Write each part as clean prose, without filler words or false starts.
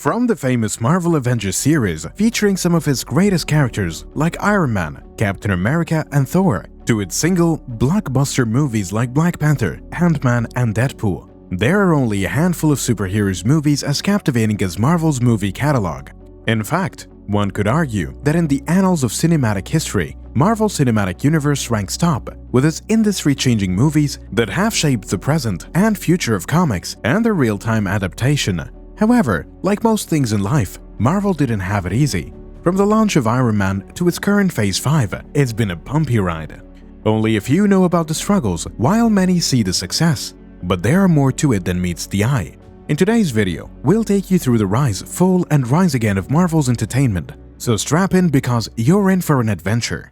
From the famous Marvel Avengers series, featuring some of its greatest characters like Iron Man, Captain America, and Thor, to its single, blockbuster movies like Black Panther, Ant-Man, and Deadpool, there are only a handful of superheroes movies as captivating as Marvel's movie catalog. In fact, one could argue that in the annals of cinematic history, Marvel's cinematic universe ranks top, with its industry-changing movies that have shaped the present and future of comics and their real-time adaptation. However, like most things in life, Marvel didn't have it easy. From the launch of Iron Man to its current Phase 5, it's been a bumpy ride. Only a few know about the struggles, while many see the success. But there are more to it than meets the eye. In today's video, we'll take you through the rise, fall, and rise again of Marvel's entertainment. So strap in because you're in for an adventure.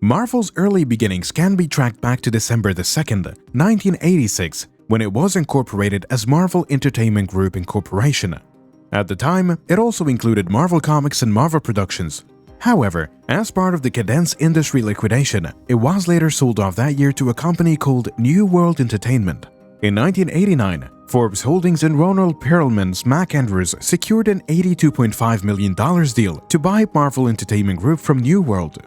Marvel's early beginnings can be tracked back to December 2nd, 1986, when it was incorporated as Marvel Entertainment Group Incorporation. At the time, it also included Marvel Comics and Marvel Productions. However, as part of the condensed industry liquidation, it was later sold off that year to a company called New World Entertainment. In 1989, Forbes Holdings and Ronald Perelman's MacAndrews secured an $82.5 million deal to buy Marvel Entertainment Group from New World.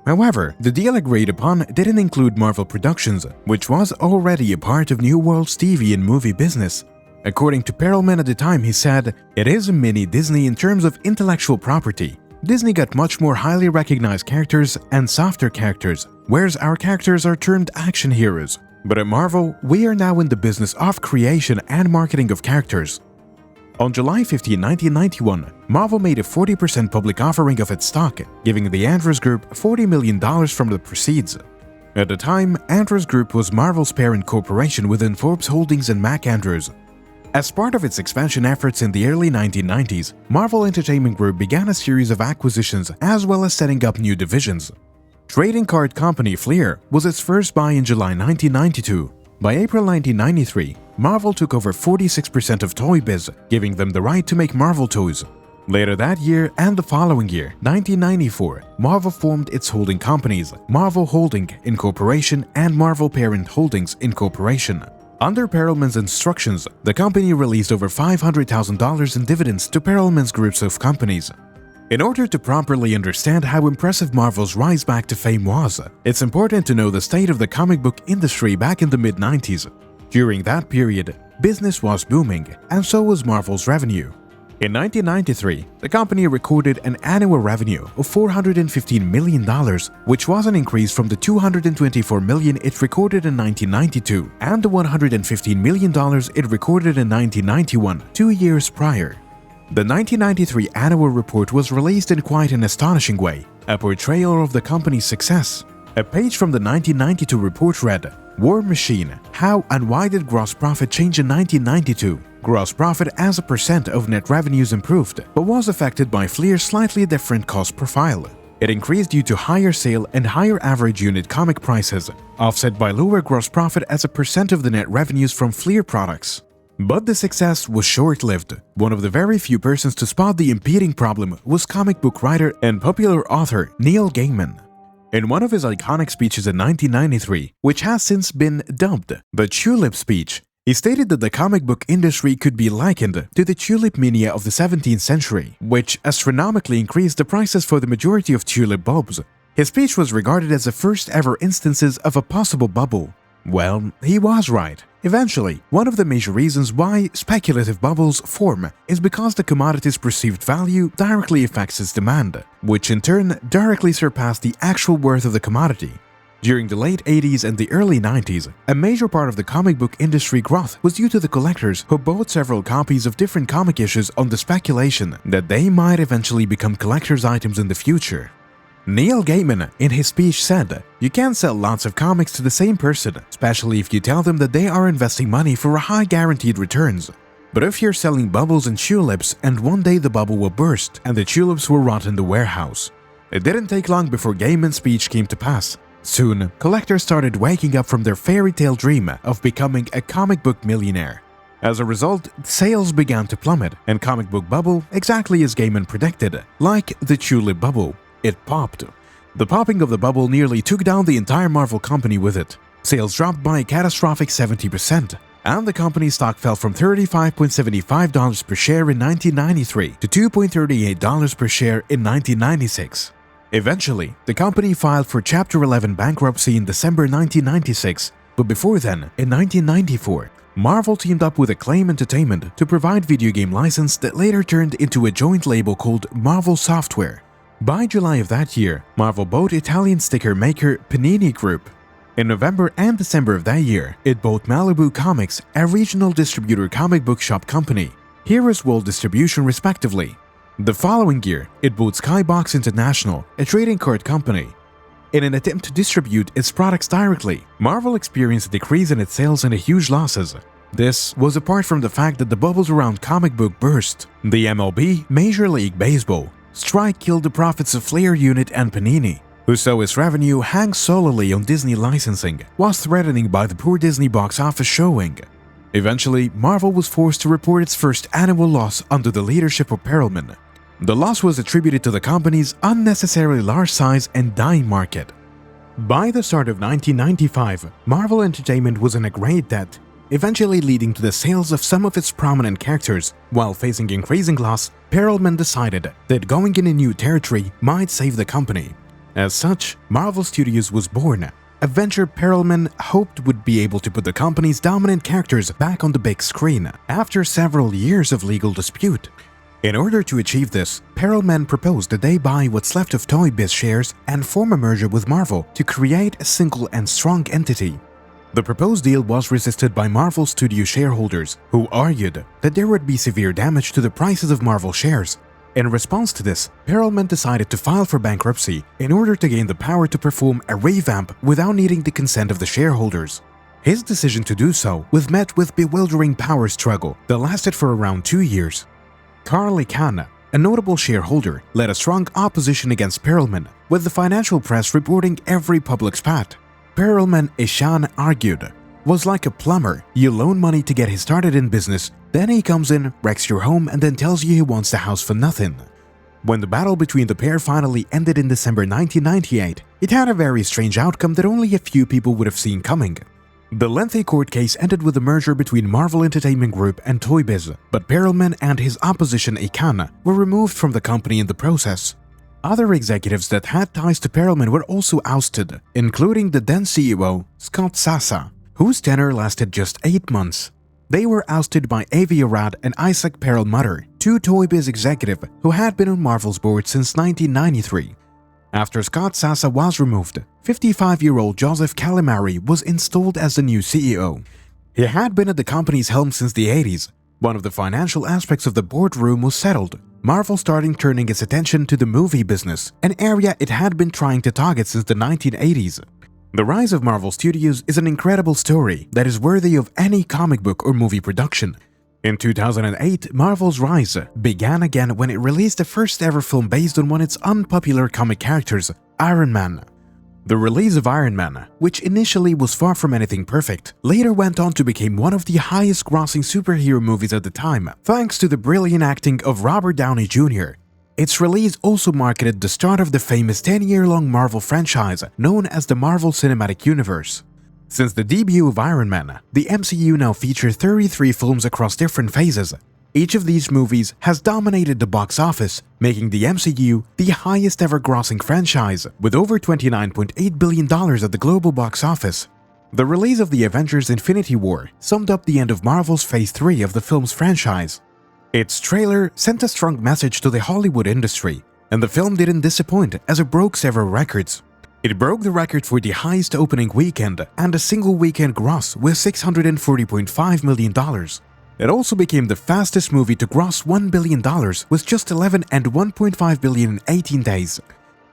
However, the deal agreed upon didn't include Marvel Productions, which was already a part of New World's TV and movie business. According to Perelman at the time, he said, "It is a mini Disney in terms of intellectual property. Disney got much more highly recognized characters and softer characters, whereas our characters are termed action heroes. But at Marvel, we are now in the business of creation and marketing of characters." On July 15, 1991, Marvel made a 40% public offering of its stock, giving the Andrews Group $40 million from the proceeds. At the time, Andrews Group was Marvel's parent corporation within Forbes Holdings and MacAndrews. As part of its expansion efforts in the early 1990s, Marvel Entertainment Group began a series of acquisitions as well as setting up new divisions. Trading card company Fleer was its first buy in July 1992. By April 1993, Marvel took over 46% of Toy Biz, giving them the right to make Marvel toys. Later that year and the following year, 1994, Marvel formed its holding companies, Marvel Holding Incorporation and Marvel Parent Holdings Incorporation. Under Perelman's instructions, the company released over $500,000 in dividends to Perelman's groups of companies. In order to properly understand how impressive Marvel's rise back to fame was, it's important to know the state of the comic book industry back in the mid-90s. During that period, business was booming, and so was Marvel's revenue. In 1993, the company recorded an annual revenue of $415 million, which was an increase from the $224 million it recorded in 1992 and the $115 million it recorded in 1991, 2 years prior. The 1993 annual report was released in quite an astonishing way, a portrayal of the company's success. A page from the 1992 report read, "War Machine, how and why did gross profit change in 1992? Gross profit as a percent of net revenues improved, but was affected by Fleer's slightly different cost profile. It increased due to higher sale and higher average unit comic prices, offset by lower gross profit as a percent of the net revenues from Fleer products." But the success was short-lived. One of the very few persons to spot the impeding problem was comic book writer and popular author Neil Gaiman. In one of his iconic speeches in 1993, which has since been dubbed the Tulip Speech, he stated that the comic book industry could be likened to the tulip mania of the 17th century, which astronomically increased the prices for the majority of tulip bulbs. His speech was regarded as the first ever instances of a possible bubble. Well, he was right. Eventually, one of the major reasons why speculative bubbles form is because the commodity's perceived value directly affects its demand, which in turn directly surpasses the actual worth of the commodity. During the late 80s and the early 90s, a major part of the comic book industry growth was due to the collectors who bought several copies of different comic issues on the speculation that they might eventually become collector's items in the future. Neil Gaiman, in his speech, said, "You can't sell lots of comics to the same person, especially if you tell them that they are investing money for a high guaranteed returns. But if you're selling bubbles and tulips and one day the bubble will burst and the tulips will rot in the warehouse." It didn't take long before Gaiman's speech came to pass. Soon, collectors started waking up from their fairy tale dream of becoming a comic book millionaire. As a result, sales began to plummet and comic book bubble, exactly as Gaiman predicted, like the tulip bubble. It popped. The popping of the bubble nearly took down the entire Marvel company with it. Sales dropped by a catastrophic 70%. and the company's stock fell from $35.75 per share in 1993 to $2.38 per share in 1996. Eventually, the company filed for Chapter 11 bankruptcy in December 1996, but before then, in 1994, Marvel teamed up with Acclaim Entertainment to provide video game license that later turned into a joint label called Marvel Software. By July of that year, Marvel bought Italian sticker maker Panini Group. In November and December of that year, it bought Malibu Comics, a regional distributor comic book shop company, Heroes World Distribution respectively. The following year, it bought Skybox International, a trading card company. In an attempt to distribute its products directly, Marvel experienced a decrease in its sales and huge losses. This was apart from the fact that the bubbles around comic book burst. The MLB, Major League Baseball, strike killed the profits of Flair Unit and Panini, who saw its revenue hang solely on Disney licensing, was threatening by the poor Disney box office showing. Eventually, Marvel was forced to report its first annual loss under the leadership of Perelman. The loss was attributed to the company's unnecessarily large size and dying market. By the start of 1995, Marvel Entertainment was in a great debt, eventually leading to the sales of some of its prominent characters. While facing increasing loss, Perelman decided that going in a new territory might save the company. As such, Marvel Studios was born, a venture Perelman hoped would be able to put the company's dominant characters back on the big screen after several years of legal dispute. In order to achieve this, Perelman proposed that they buy what's left of Toy Biz shares and form a merger with Marvel to create a single and strong entity. The proposed deal was resisted by Marvel Studio shareholders, who argued that there would be severe damage to the prices of Marvel shares. In response to this, Perelman decided to file for bankruptcy in order to gain the power to perform a revamp without needing the consent of the shareholders. His decision to do so was met with bewildering power struggle that lasted for around 2 years. Carl Icahn, a notable shareholder, led a strong opposition against Perelman, with the financial press reporting every public spat. Perelman, Icahn argued, was like a plumber. You loan money to get him started in business, then he comes in, wrecks your home, and then tells you he wants the house for nothing. When the battle between the pair finally ended in December 1998, it had a very strange outcome that only a few people would have seen coming. The lengthy court case ended with the merger between Marvel Entertainment Group and Toy Biz, but Perelman and his opposition Icahn were removed from the company in the process. Other executives that had ties to Perelman were also ousted, including the then CEO, Scott Sassa, whose tenure lasted just 8 months. They were ousted by Avi Arad and Isaac Perelmutter, two Toy Biz executives who had been on Marvel's board since 1993. After Scott Sassa was removed, 55-year-old Joseph Calamari was installed as the new CEO. He had been at the company's helm since the 80s. One of the financial aspects of the boardroom was settled, Marvel starting turning its attention to the movie business, an area it had been trying to target since the 1980s. The rise of Marvel Studios is an incredible story that is worthy of any comic book or movie production. In 2008, Marvel's rise began again when it released the first ever film based on one of its unpopular comic characters, Iron Man. The release of Iron Man, which initially was far from anything perfect, later went on to become one of the highest grossing superhero movies at the time, thanks to the brilliant acting of Robert Downey Jr. Its release also marked the start of the famous 10-year-long Marvel franchise known as the Marvel Cinematic Universe. Since the debut of Iron Man, the MCU now features 33 films across different phases. Each of these movies has dominated the box office, making the MCU the highest ever grossing franchise, with over $29.8 billion at the global box office. The release of the Avengers Infinity War summed up the end of Marvel's Phase 3 of the film's franchise. Its trailer sent a strong message to the Hollywood industry, and the film didn't disappoint as it broke several records. It broke the record for the highest opening weekend and a single weekend gross with $640.5 million. It also became the fastest movie to gross $1 billion with just 11 and $1.5 billion in 18 days.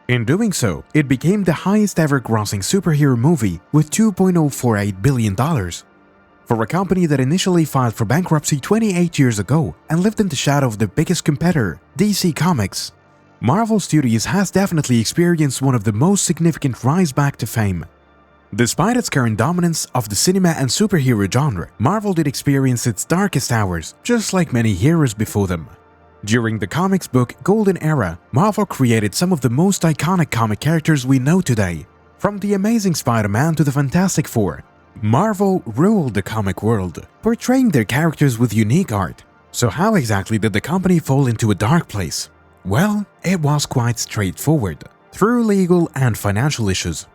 In doing so, it became the highest ever grossing superhero movie with $2.048 billion. For a company that initially filed for bankruptcy 28 years ago and lived in the shadow of the biggest competitor, DC Comics, Marvel Studios has definitely experienced one of the most significant rise back to fame. Despite its current dominance of the cinema and superhero genre, Marvel did experience its darkest hours, just like many heroes before them. During the comics book Golden Era, Marvel created some of the most iconic comic characters we know today. From the Amazing Spider-Man to the Fantastic Four, Marvel ruled the comic world, portraying their characters with unique art. So how exactly did the company fall into a dark place? Well, it was quite straightforward, through legal and financial issues.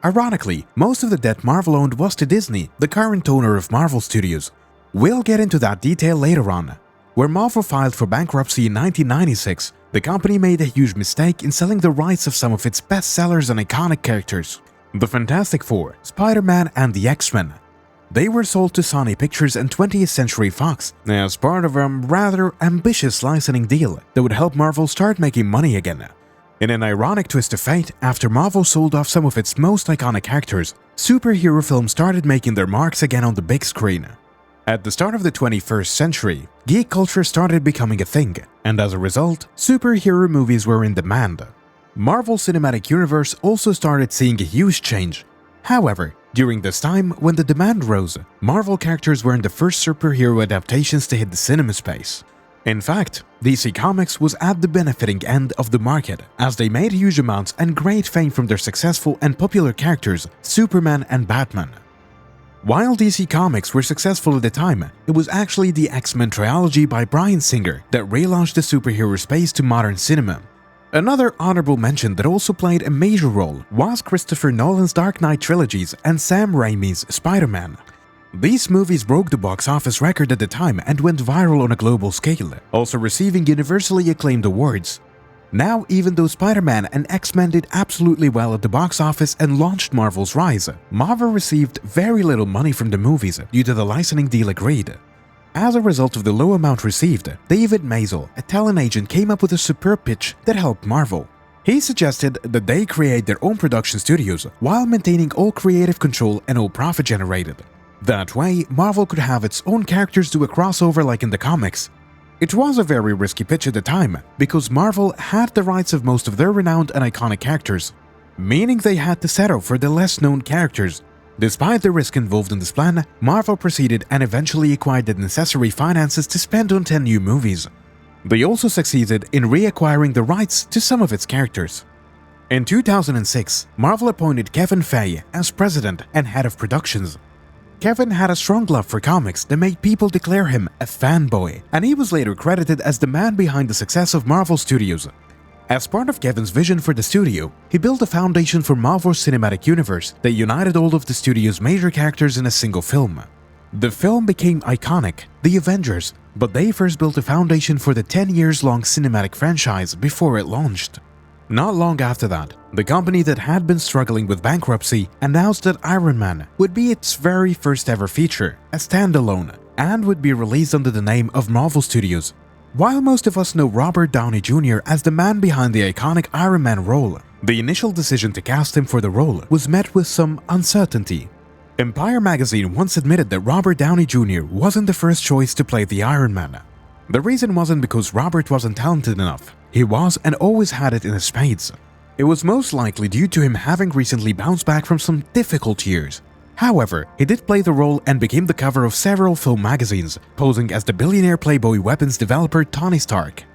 Ironically, most of the debt Marvel owned was to Disney, the current owner of Marvel Studios. We'll get into that detail later on. Where Marvel filed for bankruptcy in 1996, the company made a huge mistake in selling the rights of some of its bestsellers and iconic characters. The Fantastic Four, Spider-Man and the X-Men. They were sold to Sony Pictures and 20th Century Fox as part of a rather ambitious licensing deal that would help Marvel start making money again. In an ironic twist of fate, after Marvel sold off some of its most iconic characters, superhero films started making their marks again on the big screen. At the start of the 21st century, geek culture started becoming a thing, and as a result, superhero movies were in demand. Marvel Cinematic Universe also started seeing a huge change. However, during this time, when the demand rose, Marvel characters weren't the first superhero adaptations to hit the cinema space. In fact, DC Comics was at the benefiting end of the market, as they made huge amounts and great fame from their successful and popular characters, Superman and Batman. While DC Comics were successful at the time, it was actually the X-Men trilogy by Bryan Singer that relaunched the superhero space to modern cinema. Another honorable mention that also played a major role was Christopher Nolan's Dark Knight trilogies and Sam Raimi's Spider-Man. These movies broke the box office record at the time and went viral on a global scale, also receiving universally acclaimed awards. Now, even though Spider-Man and X-Men did absolutely well at the box office and launched Marvel's rise, Marvel received very little money from the movies due to the licensing deal agreed. As a result of the low amount received, David Maisel, a talent agent, came up with a superb pitch that helped Marvel. He suggested that they create their own production studios while maintaining all creative control and all profit generated. That way, Marvel could have its own characters do a crossover like in the comics. It was a very risky pitch at the time, because Marvel had the rights of most of their renowned and iconic characters, meaning they had to settle for the less known characters. Despite the risk involved in this plan, Marvel proceeded and eventually acquired the necessary finances to spend on 10 new movies. They also succeeded in reacquiring the rights to some of its characters. In 2006, Marvel appointed Kevin Feige as president and head of productions. Kevin had a strong love for comics that made people declare him a fanboy, and he was later credited as the man behind the success of Marvel Studios. As part of Kevin's vision for the studio, he built a foundation for Marvel's cinematic universe that united all of the studio's major characters in a single film. The film became iconic, The Avengers, but they first built a foundation for the 10-year-long cinematic franchise before it launched. Not long after that, the company that had been struggling with bankruptcy announced that Iron Man would be its very first ever feature, a standalone, and would be released under the name of Marvel Studios. While most of us know Robert Downey Jr. as the man behind the iconic Iron Man role, the initial decision to cast him for the role was met with some uncertainty. Empire magazine once admitted that Robert Downey Jr. wasn't the first choice to play the Iron Man. The reason wasn't because Robert wasn't talented enough. He was and always had it in his spades. It was most likely due to him having recently bounced back from some difficult years. However, he did play the role and became the cover of several film magazines, posing as the billionaire Playboy weapons developer Tony Stark.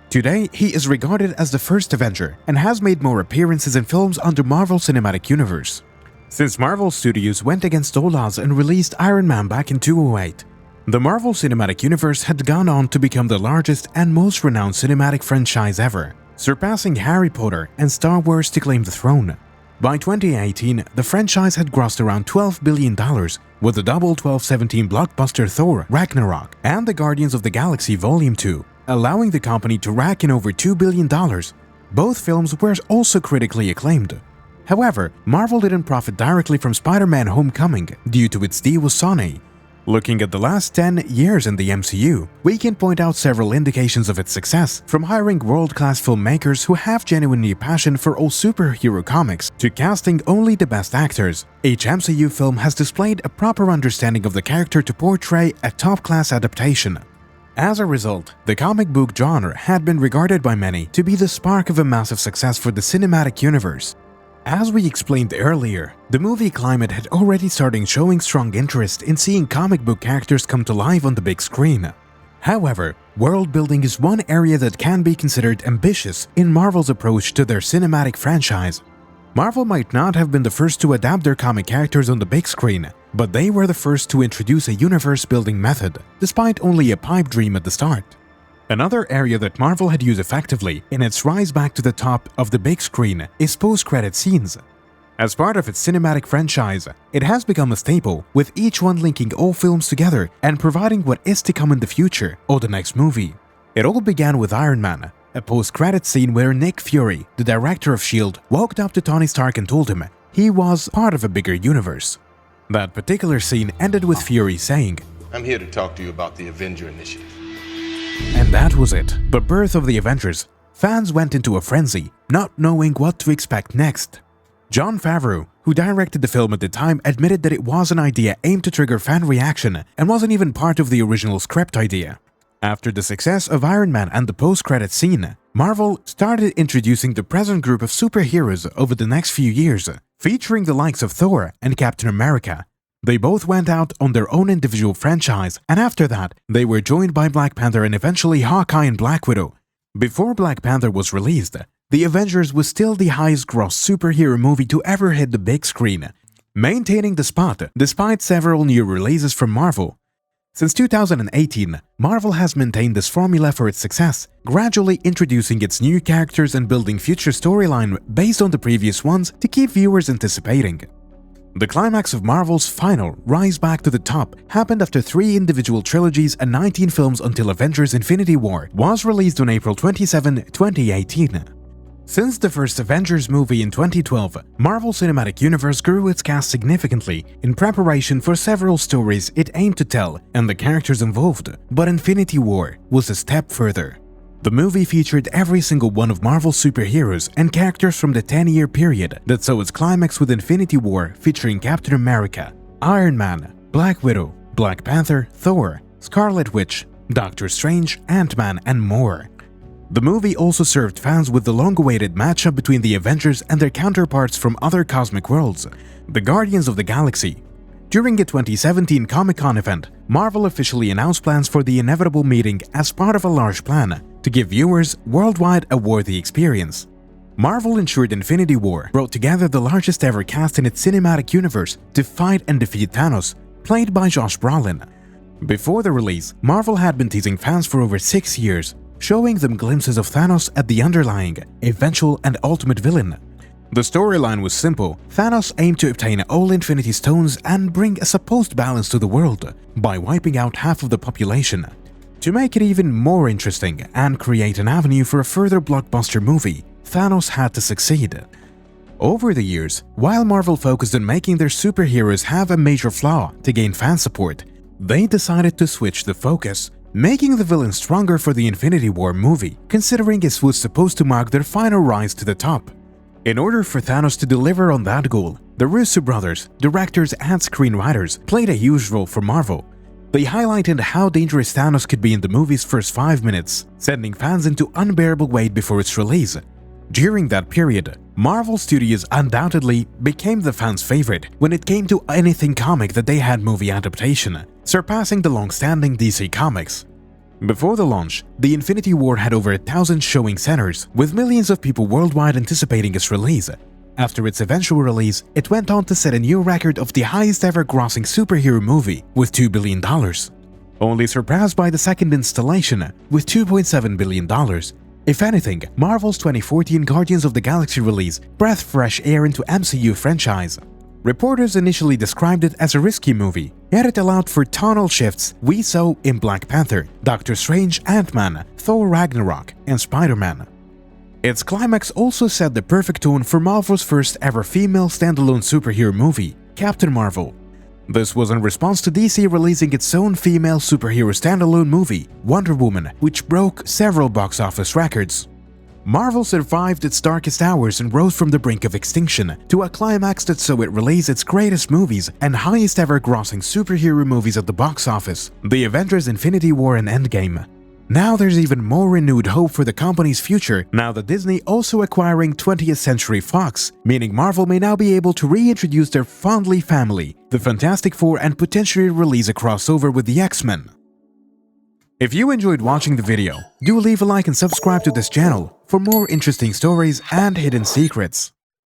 Today, he is regarded as the first Avenger and has made more appearances in films under Marvel Cinematic Universe. Since Marvel Studios went against all odds and released Iron Man back in 2008, the Marvel Cinematic Universe had gone on to become the largest and most renowned cinematic franchise ever, surpassing Harry Potter and Star Wars to claim the throne. By 2018, the franchise had grossed around $12 billion, with the double 12/17 blockbuster Thor Ragnarok and the Guardians of the Galaxy Volume 2, allowing the company to rack in over $2 billion. Both films were also critically acclaimed. However, Marvel didn't profit directly from Spider-Man Homecoming due to its deal with Sony. Looking at the last 10 years in the MCU, we can point out several indications of its success, from hiring world-class filmmakers who have genuinely passion for all superhero comics to casting only the best actors. Each MCU film has displayed a proper understanding of the character to portray a top-class adaptation. As a result, the comic book genre had been regarded by many to be the spark of a massive success for the cinematic universe. As we explained earlier, the movie climate had already started showing strong interest in seeing comic book characters come to life on the big screen. However, world building is one area that can be considered ambitious in Marvel's approach to their cinematic franchise. Marvel might not have been the first to adapt their comic characters on the big screen, but they were the first to introduce a universe-building method, despite only a pipe dream at the start. Another area that Marvel had used effectively in its rise back to the top of the big screen is post-credit scenes. As part of its cinematic franchise, it has become a staple, with each one linking all films together and providing what is to come in the future or the next movie. It all began with Iron Man, a post-credit scene where Nick Fury, the director of S.H.I.E.L.D., walked up to Tony Stark and told him he was part of a bigger universe. That particular scene ended with Fury saying, "I'm here to talk to you about the Avenger Initiative." And that was it. The birth of the Avengers. Fans went into a frenzy, not knowing what to expect next. Jon Favreau, who directed the film at the time, admitted that it was an idea aimed to trigger fan reaction and wasn't even part of the original script idea. After the success of Iron Man and the post-credit scene, Marvel started introducing the present group of superheroes over the next few years, featuring the likes of Thor and Captain America. They both went out on their own individual franchise, and after that, they were joined by Black Panther and eventually Hawkeye and Black Widow. Before Black Panther was released, The Avengers was still the highest-gross superhero movie to ever hit the big screen, maintaining the spot despite several new releases from Marvel. Since 2018, Marvel has maintained this formula for its success, gradually introducing its new characters and building future storyline based on the previous ones to keep viewers anticipating. The climax of Marvel's final rise back to the top happened after 3 individual trilogies and 19 films until Avengers Infinity War was released on April 27, 2018. Since the first Avengers movie in 2012, Marvel Cinematic Universe grew its cast significantly in preparation for several stories it aimed to tell and the characters involved, but Infinity War was a step further. The movie featured every single one of Marvel's superheroes and characters from the 10-year period that saw its climax with Infinity War featuring Captain America, Iron Man, Black Widow, Black Panther, Thor, Scarlet Witch, Doctor Strange, Ant-Man, and more. The movie also served fans with the long-awaited matchup between the Avengers and their counterparts from other cosmic worlds, the Guardians of the Galaxy. During a 2017 Comic-Con event, Marvel officially announced plans for the inevitable meeting as part of a large plan to give viewers worldwide a worthy experience. Marvel ensured Infinity War brought together the largest ever cast in its cinematic universe to fight and defeat Thanos, played by Josh Brolin. Before the release, Marvel had been teasing fans for over 6 years, showing them glimpses of Thanos as the underlying, eventual and ultimate villain. The storyline was simple. Thanos aimed to obtain all Infinity Stones and bring a supposed balance to the world by wiping out half of the population. To make it even more interesting and create an avenue for a further blockbuster movie, Thanos had to succeed. Over the years, while Marvel focused on making their superheroes have a major flaw to gain fan support, they decided to switch the focus, making the villain stronger for the Infinity War movie, considering it was supposed to mark their final rise to the top. In order for Thanos to deliver on that goal, the Russo brothers, directors and screenwriters, played a huge role for Marvel. They highlighted how dangerous Thanos could be in the movie's first 5 minutes, sending fans into unbearable wait before its release. During that period, Marvel Studios undoubtedly became the fans' favorite when it came to anything comic that they had movie adaptation, surpassing the long-standing DC Comics. Before the launch, the Infinity War had over 1,000 showing centers, with millions of people worldwide anticipating its release. After its eventual release, it went on to set a new record of the highest ever grossing superhero movie with $2 billion, only surpassed by the second installation with $2.7 billion. If anything, Marvel's 2014 Guardians of the Galaxy release breathed fresh air into MCU franchise. Reporters initially described it as a risky movie, yet it allowed for tonal shifts we saw in Black Panther, Doctor Strange, Ant-Man, Thor Ragnarok, and Spider-Man. Its climax also set the perfect tone for Marvel's first ever female standalone superhero movie, Captain Marvel. This was in response to DC releasing its own female superhero standalone movie, Wonder Woman, which broke several box office records. Marvel survived its darkest hours and rose from the brink of extinction to a climax that saw it release its greatest movies and highest ever grossing superhero movies at the box office, The Avengers Infinity War and Endgame. Now there's even more renewed hope for the company's future now that Disney also acquiring 20th Century Fox, meaning Marvel may now be able to reintroduce their fondly family, the Fantastic Four, and potentially release a crossover with the X-Men. If you enjoyed watching the video, do leave a like and subscribe to this channel for more interesting stories and hidden secrets.